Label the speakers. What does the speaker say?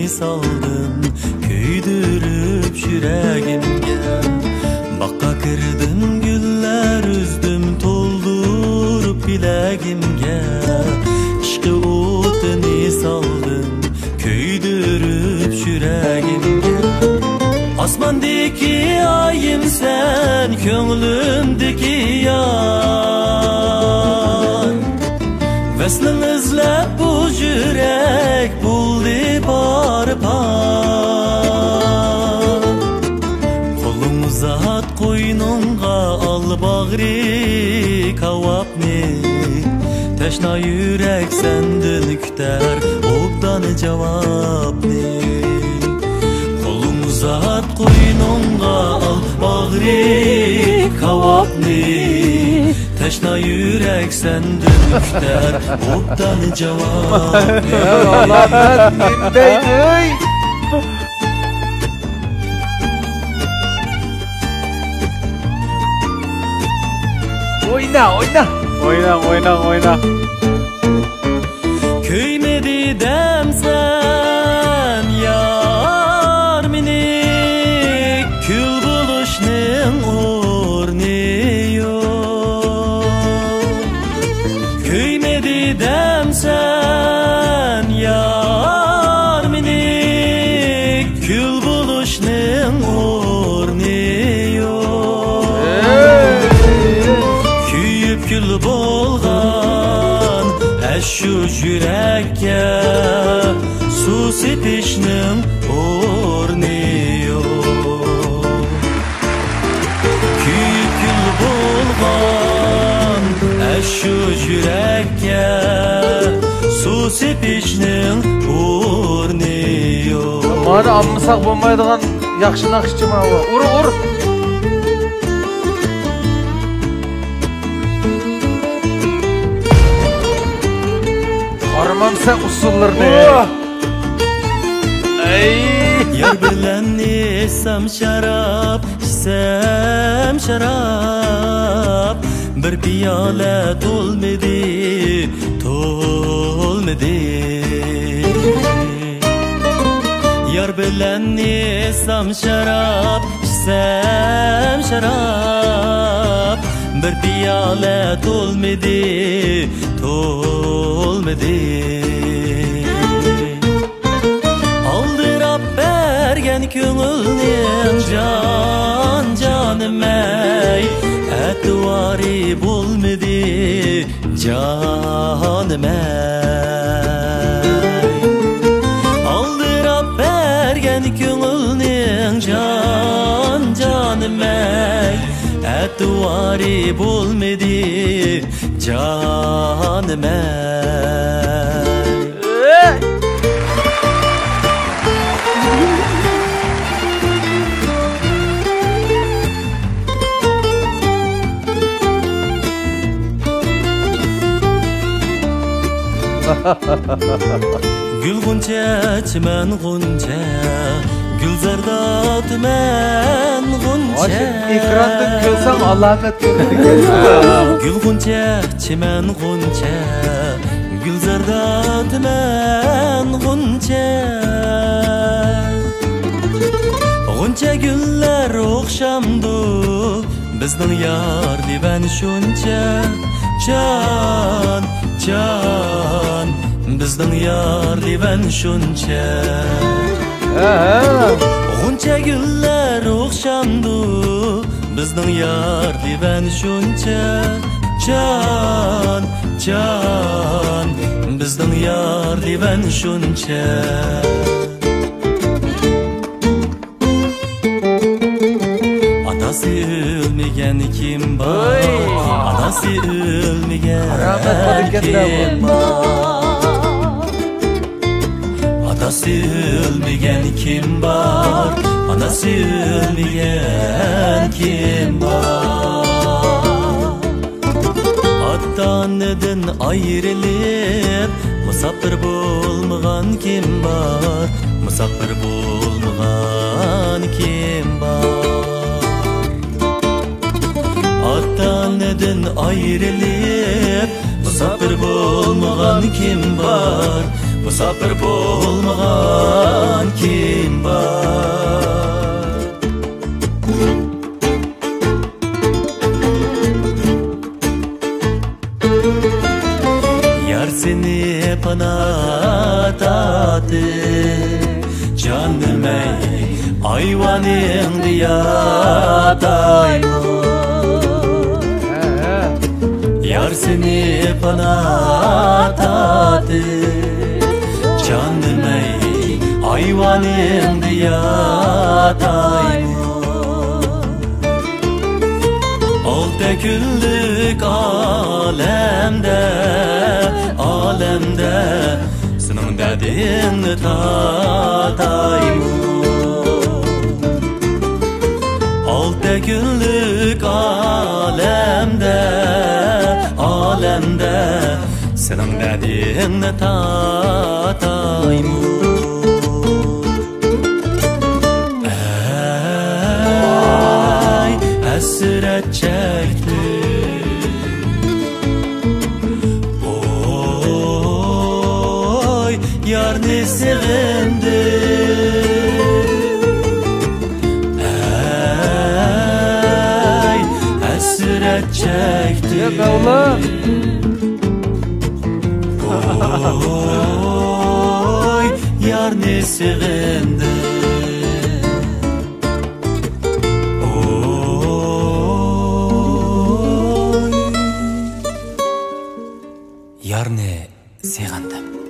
Speaker 1: saldım köydürüp yüreğimge. Bakka kirdim güller üzdüm toldurup bileğimge. Işkı otini saldım köydürüp yüreğimge. Asmandaki ayım sen könglimdeki yar. Veslin izlep bu yürek buldu par par. Kolum uzat koynunga al bağrı kavapni. Teşna yürek sendin küter obdan cevapni. Kolum uzat koynunga al bağrı kavapni. Teşna yürek sendin küter obdan cevapni.
Speaker 2: Allah'tan dinleyin. Oyna oyna. Oyna.
Speaker 1: Köymedi demsen yar minik. Kül buluşning o'rni yo'q. Köymedi demsen yar minik. Kül buluşning o'rni yo'q. Kuyib kül bo'lgan şu yürekке su sepishning o'rni yo'q. Kuyib kül bo'lgan şu yürekke su sepishning o'rni yo'q.
Speaker 2: Mana almasak bo'lmaydigan yaxshi naqshchi mana bu. Ur. Aramam sen usullarını.
Speaker 1: Yar bilen isem şarap, içsem şarap. Bir piyale dolmedi. Yar bilen isem şarap, içsem şarap. Bir piyale dolmedi. Aldırap bergen köngülning canım ey. Etvari bulmedi canım ey. Aldırap bergen köngülning canım ey. Etvari bulmedi canım ey. Gül gunca çimen gunca. Gülzarda tümen gunca.
Speaker 2: Ekrandan görsen alamet görür.
Speaker 1: Gül gunca çimen gunca. Gülzarda tümen gunca. Gunca güller okşamdı bizning yar divan shuncha. Can bizning yar divan shuncha. Gunca güller okşamdı bizning yar divan shuncha. Can bizning yar divan shuncha. Atası ölmegen kim var? Anası ölmegen kim var? Atası ölmegen kim var? Anası ölmegen kim var? Atan-neden ayrılıp musafir bo'lmagan kim var? Musafir bo'lmagan kim var? Atan-neden ayrılıp musafir bo'lmagan kim var? Musafir bo'lmagan ayvaningda yatayman. Yar seni panatadi canım ey ayvaningda yatayman. Olta kunlik alemde sening dardingni tatayman. Olta kunlik alemde sening dardingni tatayman. Ey hasret çektim, oy yarni sevindim. Ey hasret çektim, oy yarni sevindim. Oy yarni sevindim.